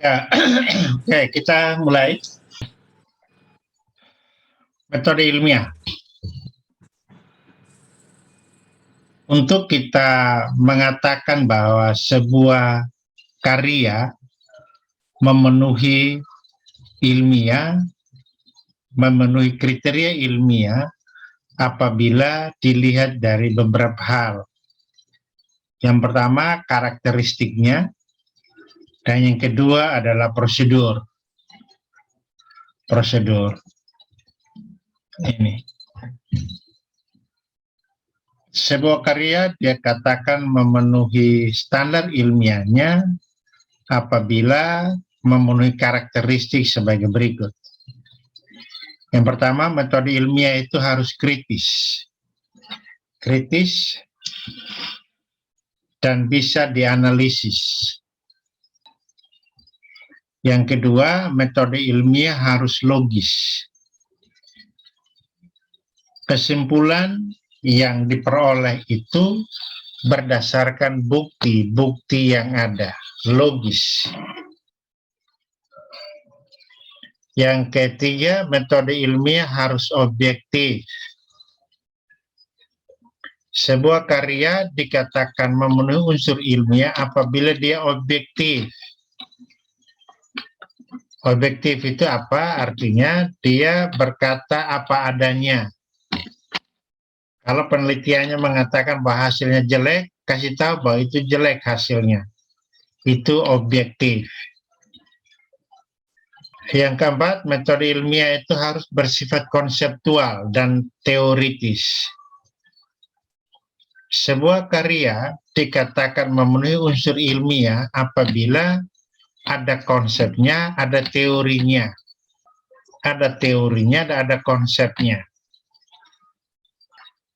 Ya, oke, kita mulai. Metode ilmiah. Untuk kita mengatakan bahwa sebuah karya memenuhi ilmiah, memenuhi kriteria ilmiah apabila dilihat dari beberapa hal. Yang pertama, karakteristiknya, dan yang kedua adalah prosedur. Ini. Sebuah karya dia katakan memenuhi standar ilmiahnya apabila memenuhi karakteristik sebagai berikut. Yang pertama, metode ilmiah itu harus kritis. Kritis dan bisa dianalisis. Yang kedua, metode ilmiah harus logis. Kesimpulan yang diperoleh itu berdasarkan bukti-bukti yang ada, logis. Yang ketiga, metode ilmiah harus objektif. Sebuah karya dikatakan memenuhi unsur ilmiah apabila dia objektif. Objektif itu apa? Artinya dia berkata apa adanya. Kalau penelitiannya mengatakan bahwa hasilnya jelek, kasih tahu bahwa itu jelek hasilnya. Itu objektif. Yang keempat, metode ilmiah itu harus bersifat konseptual dan teoritis. Sebuah karya dikatakan memenuhi unsur ilmiah apabila ada konsepnya, ada teorinya. Ada teorinya, ada konsepnya.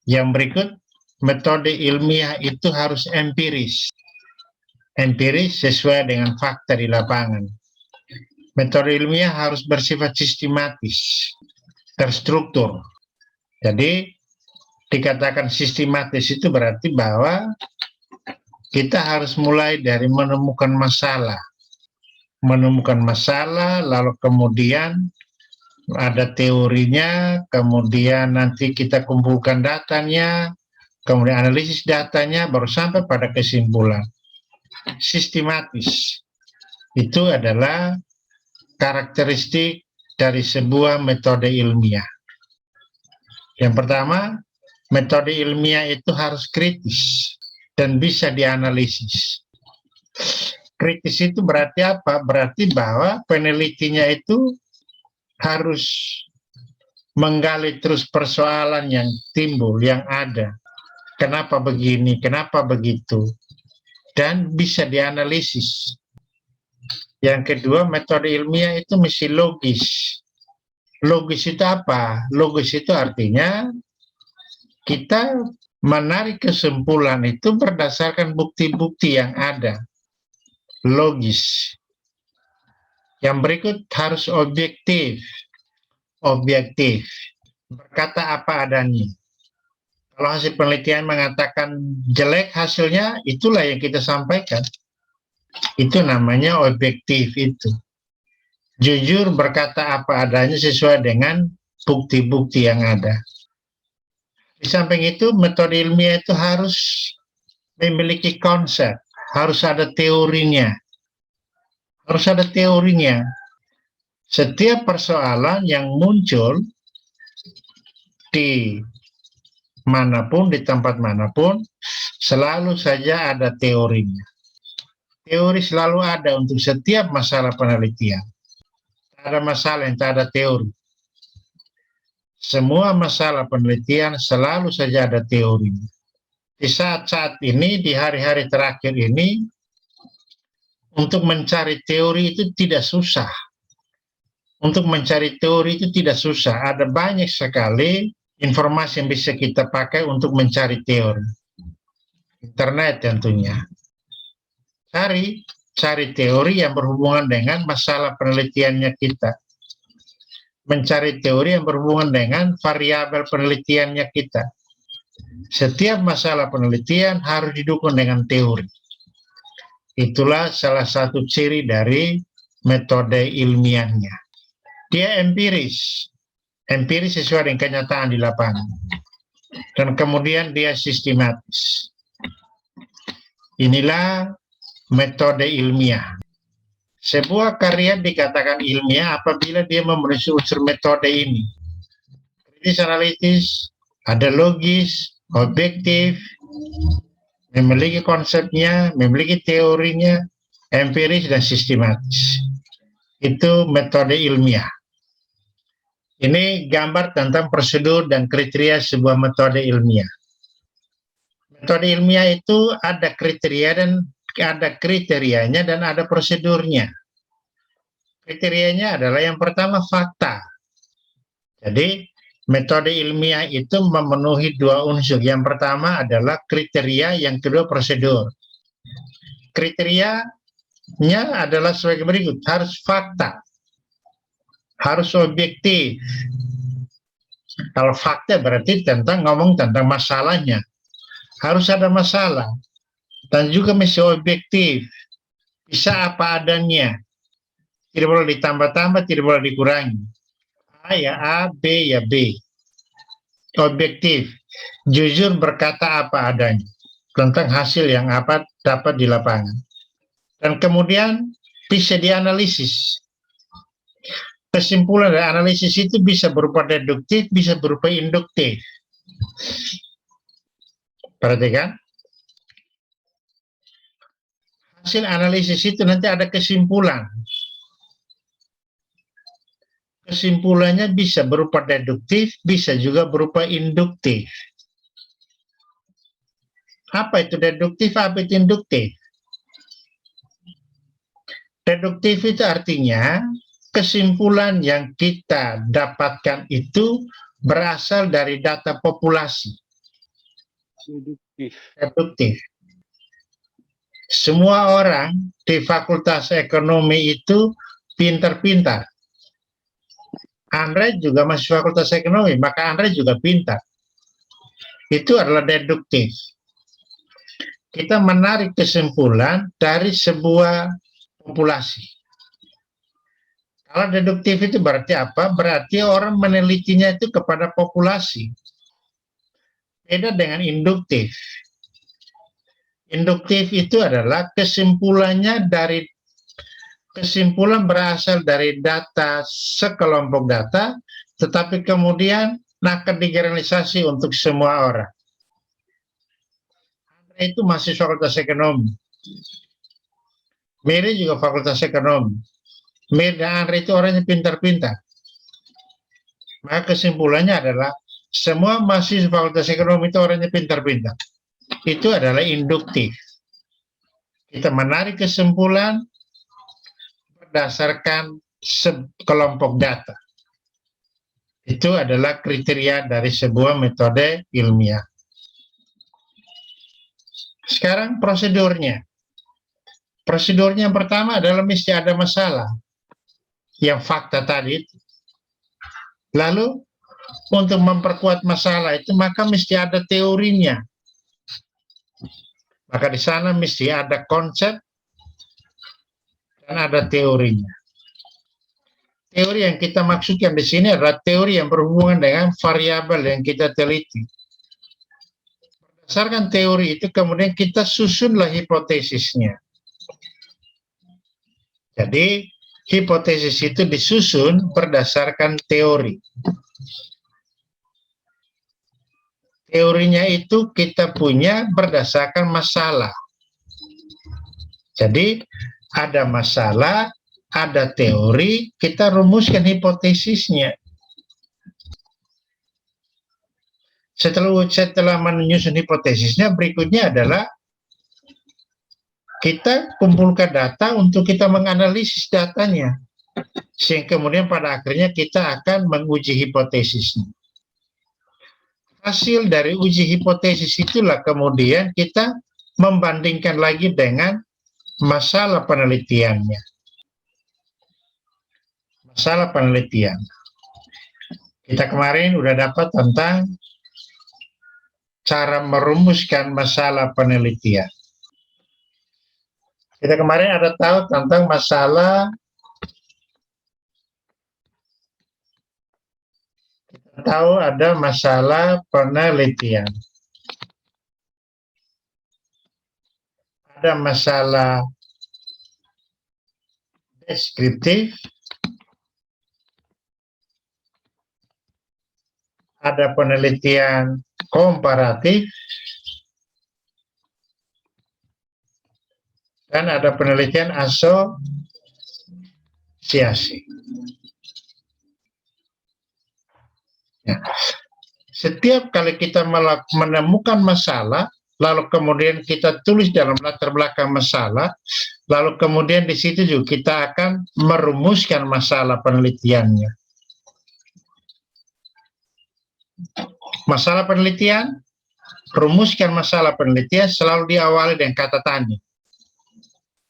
Yang berikut, metode ilmiah itu harus empiris. Empiris sesuai dengan fakta di lapangan. Metode ilmiah harus bersifat sistematis, terstruktur. Jadi, dikatakan sistematis itu berarti bahwa kita harus mulai dari menemukan masalah. Menemukan masalah, lalu kemudian ada teorinya, kemudian nanti kita kumpulkan datanya, kemudian analisis datanya, baru sampai pada kesimpulan. Sistematis. Itu adalah karakteristik dari sebuah metode ilmiah. Yang pertama, metode ilmiah itu harus kritis dan bisa dianalisis. Kritis itu berarti apa? Berarti bahwa penelitinya itu harus menggali terus persoalan yang timbul, yang ada. Kenapa begini, kenapa begitu? Dan bisa dianalisis. Yang kedua, metode ilmiah itu mesti logis. Logis itu apa? Logis itu artinya kita menarik kesimpulan itu berdasarkan bukti-bukti yang ada. Logis. Yang berikut harus objektif. Objektif. Berkata apa adanya. Kalau hasil penelitian mengatakan jelek hasilnya, itulah yang kita sampaikan. Itu namanya objektif itu. Jujur berkata apa adanya sesuai dengan bukti-bukti yang ada. Di samping itu, metode ilmiah itu harus memiliki konsep. Harus ada teorinya. Harus ada teorinya. Setiap persoalan yang muncul di manapun, di tempat manapun, selalu saja ada teorinya. Teori selalu ada untuk setiap masalah penelitian. Tak ada masalah yang tak ada teori. Semua masalah penelitian selalu saja ada teorinya. Di saat-saat ini, di hari-hari terakhir ini, untuk mencari teori itu tidak susah. Untuk mencari teori itu tidak susah. Ada banyak sekali informasi yang bisa kita pakai untuk mencari teori. Internet tentunya. Cari teori yang berhubungan dengan masalah penelitiannya kita. Mencari teori yang berhubungan dengan variabel penelitiannya kita. Setiap masalah penelitian harus didukung dengan teori. Itulah salah satu ciri dari metode ilmiahnya. Dia empiris sesuai dengan kenyataan di lapangan. Dan kemudian dia sistematis. Inilah metode ilmiah. Sebuah karya dikatakan ilmiah apabila dia memenuhi unsur metode ini. Kritis analitis, ada logis, objektif, memiliki konsepnya, memiliki teorinya, empiris dan sistematis. Itu metode ilmiah. Ini gambar tentang prosedur dan kriteria sebuah metode ilmiah. Metode ilmiah itu ada kriterianya dan ada prosedurnya. Kriterianya adalah yang pertama fakta. Jadi metode ilmiah itu memenuhi dua unsur. Yang pertama adalah kriteria, yang kedua prosedur. Kriterianya adalah sebagai berikut: harus fakta, harus objektif. Kalau fakta berarti ngomong tentang masalahnya. Harus ada masalah. Dan juga mesti objektif. Bisa apa adanya. Tidak boleh ditambah-tambah, tidak boleh dikurangi. A ya A, B ya B. Objektif. Jujur berkata apa adanya. Tentang hasil yang apa dapat di lapangan. Dan kemudian bisa dianalisis. Kesimpulan dari analisis itu bisa berupa deduktif, bisa berupa induktif. Perhatikan. Hasil analisis itu nanti ada kesimpulan. Kesimpulannya bisa berupa deduktif, bisa juga berupa induktif. Apa itu deduktif, apa itu induktif? Deduktif itu artinya kesimpulan yang kita dapatkan itu berasal dari data populasi. Deduktif. Semua orang di Fakultas Ekonomi itu pintar-pintar. Andre juga masih Fakultas Ekonomi, maka Andre juga pintar. Itu adalah deduktif. Kita menarik kesimpulan dari sebuah populasi. Kalau deduktif itu berarti apa? Berarti orang menelitinya itu kepada populasi. Beda dengan induktif. Induktif itu adalah kesimpulan berasal dari data, sekelompok data, tetapi kemudian akan digeneralisasi untuk semua orang. Andre itu masih Fakultas Ekonomi. Mary juga Fakultas Ekonomi. Mary dan Andre itu orangnya pintar-pintar. Maka kesimpulannya adalah semua mahasiswa Fakultas Ekonomi itu orangnya pintar-pintar. Itu adalah induktif. Kita menarik kesimpulan berdasarkan sekelompok data. Itu adalah kriteria dari sebuah metode ilmiah. Sekarang prosedurnya. Prosedurnya yang pertama adalah mesti ada masalah. Yang fakta tadi itu. Lalu untuk memperkuat masalah itu maka mesti ada teorinya. Maka di sana mesti ada konsep dan ada teorinya. Teori yang kita maksudkan di sini adalah teori yang berhubungan dengan variabel yang kita teliti. Berdasarkan teori itu kemudian kita susunlah hipotesisnya. Jadi hipotesis itu disusun berdasarkan teori. Teorinya itu kita punya berdasarkan masalah. Jadi ada masalah, ada teori, kita rumuskan hipotesisnya. Setelah menyusun hipotesisnya, berikutnya adalah kita kumpulkan data untuk kita menganalisis datanya. Sehingga kemudian pada akhirnya kita akan menguji hipotesisnya. Hasil dari uji hipotesis itulah kemudian kita membandingkan lagi dengan masalah penelitiannya. Masalah penelitian. Kita kemarin udah dapat tentang cara merumuskan masalah penelitian. Kita kemarin ada tahu tentang masalah tahu ada masalah penelitian, ada masalah deskriptif, ada penelitian komparatif, dan ada penelitian asosiasi. Ya. Setiap kali kita menemukan masalah, lalu kemudian kita tulis dalam latar belakang masalah, lalu kemudian di situ juga kita akan merumuskan masalah penelitiannya. Masalah penelitian, rumuskan masalah penelitian selalu diawali dengan kata tanya.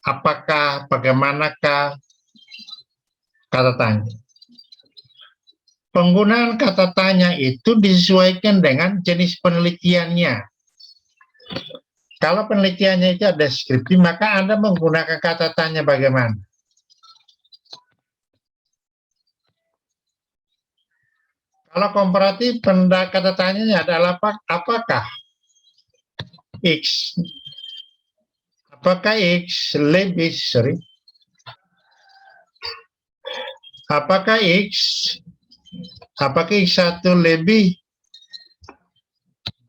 Apakah, bagaimanakah, kata tanya. Penggunaan kata tanya itu disesuaikan dengan jenis penelitiannya. Kalau penelitiannya itu ada deskriptif, maka Anda menggunakan kata tanya bagaimana? Kalau komparatif, kata tanyanya adalah apakah X lebih, apakah X1 lebih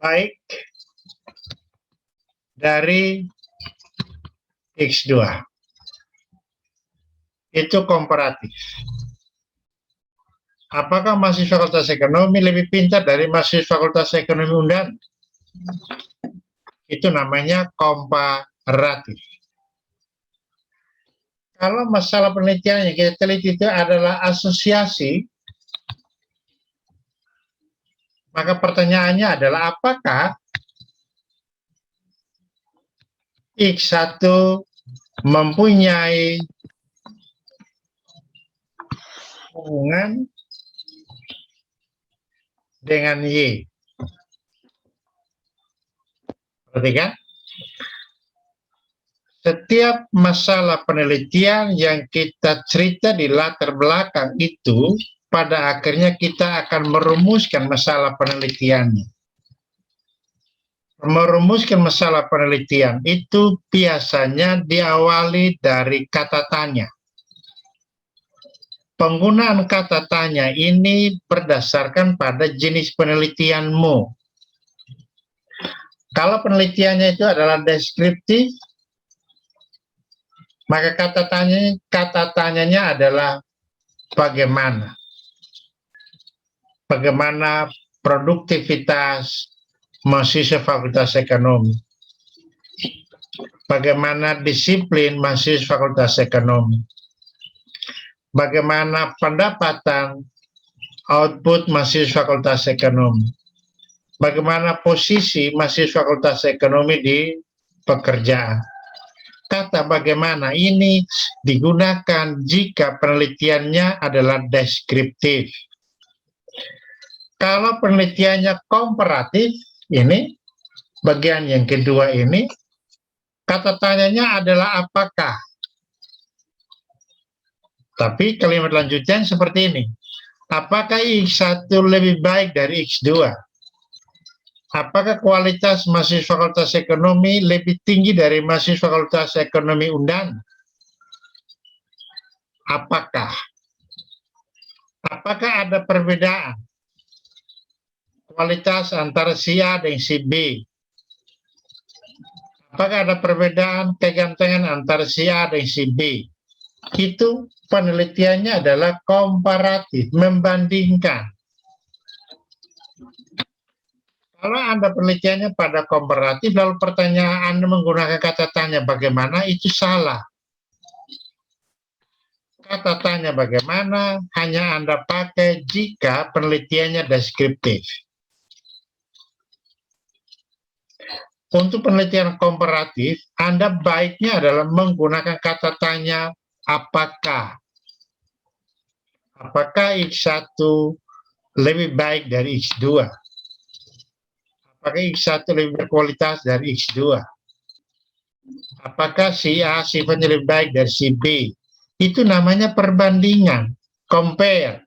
baik dari X2? Itu komparatif. Apakah mahasiswa Fakultas Ekonomi lebih pintar dari mahasiswa Fakultas Ekonomi Undan? Itu namanya komparatif. Kalau masalah penelitian yang kita teliti itu adalah asosiasi, maka pertanyaannya adalah apakah X1 mempunyai hubungan dengan Y. Perhatikan, setiap masalah penelitian yang kita cerita di latar belakang itu, pada akhirnya kita akan merumuskan masalah penelitiannya. Merumuskan masalah penelitian itu biasanya diawali dari kata tanya. Penggunaan kata tanya ini berdasarkan pada jenis penelitianmu. Kalau penelitiannya itu adalah deskriptif, maka kata tanyanya adalah bagaimana. Bagaimana produktivitas mahasiswa Fakultas Ekonomi. Bagaimana disiplin mahasiswa Fakultas Ekonomi. Bagaimana pendapatan output mahasiswa Fakultas Ekonomi. Bagaimana posisi mahasiswa Fakultas Ekonomi di pekerjaan. Kata bagaimana ini digunakan jika penelitiannya adalah deskriptif. Kalau penelitiannya komparatif, ini bagian yang kedua ini, kata tanyanya adalah apakah. Tapi kalimat lanjutnya seperti ini. Apakah X1 lebih baik dari X2? Apakah kualitas mahasiswa Fakultas Ekonomi lebih tinggi dari mahasiswa Fakultas Ekonomi Undan? Apakah ada perbedaan kualitas antara si A dan si B? Apakah ada perbedaan kegantengan antara si A dan si B? Itu penelitiannya adalah komparatif, membandingkan. Kalau Anda penelitiannya pada komparatif, lalu pertanyaan Anda menggunakan kata tanya bagaimana, itu salah. Kata tanya bagaimana hanya Anda pakai jika penelitiannya deskriptif. Untuk penelitian komparatif, Anda baiknya adalah menggunakan kata tanya apakah. Apakah X1 lebih baik dari X2? Apakah X1 lebih berkualitas dari X2? Apakah si A sifatnya lebih baik dari si B? Itu namanya perbandingan, compare.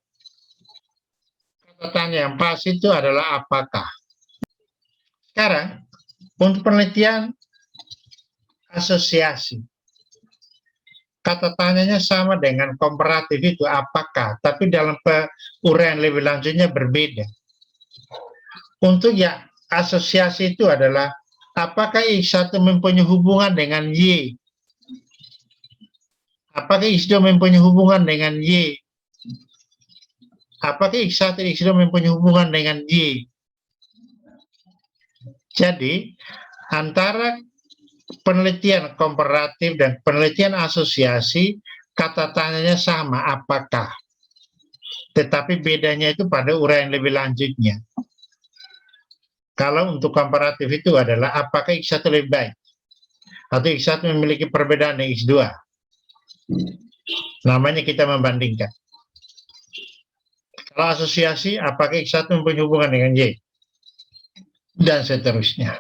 Kata Kata tanya yang pas itu adalah apakah. Sekarang, untuk penelitian asosiasi, kata tanyanya sama dengan komparatif itu apakah, tapi dalam uraian lebih lanjutnya berbeda. Untuk ya asosiasi itu adalah apakah X1 mempunyai hubungan dengan Y? Apakah X2 mempunyai hubungan dengan Y? Apakah X1 dan X2 mempunyai hubungan dengan Y? Jadi, antara penelitian komparatif dan penelitian asosiasi, kata tanyanya sama, apakah. Tetapi bedanya itu pada uraian lebih lanjutnya. Kalau untuk komparatif itu adalah apakah X1 lebih baik? Atau X1 memiliki perbedaan dengan X2? Namanya kita membandingkan. Kalau asosiasi, apakah X1 mempunyai hubungan dengan Y? Dan seterusnya.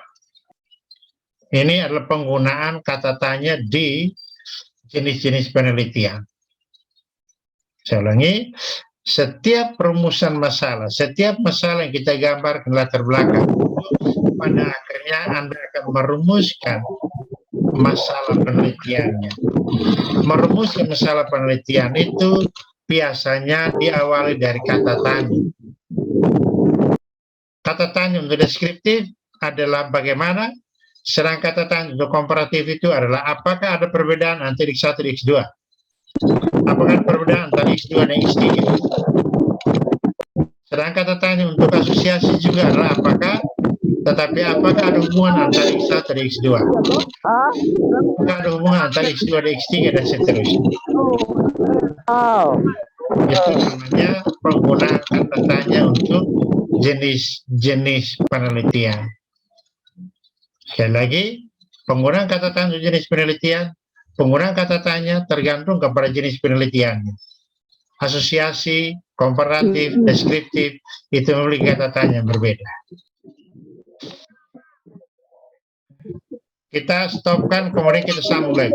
Ini adalah penggunaan kata tanya di jenis-jenis penelitian. Saya ulangi, setiap perumusan masalah, setiap masalah yang kita gambarkan latar belakang, pada akhirnya Anda akan merumuskan masalah penelitiannya. Merumuskan masalah penelitian itu biasanya diawali dari kata tanya. Kata tanya untuk deskriptif adalah bagaimana, sedang kata tanya untuk komparatif itu adalah apakah ada perbedaan antara X1 dan X2? Apakah ada perbedaan antara X2 dan X3? Sedang kata tanya untuk asosiasi juga adalah apakah ada hubungan antara X1 dan X2? Apakah ada hubungan antara X2 dan X3 dan seterusnya? Itu namanya penggunaan kata tanya untuk jenis-jenis penelitian. Sekali lagi, penggunaan kata tanya untuk jenis penelitian, penggunaan kata tanya tergantung kepada jenis penelitiannya. Asosiasi, komparatif, deskriptif, itu memiliki kata tanya yang berbeda. Kita stopkan, kemudian kita sambung lagi.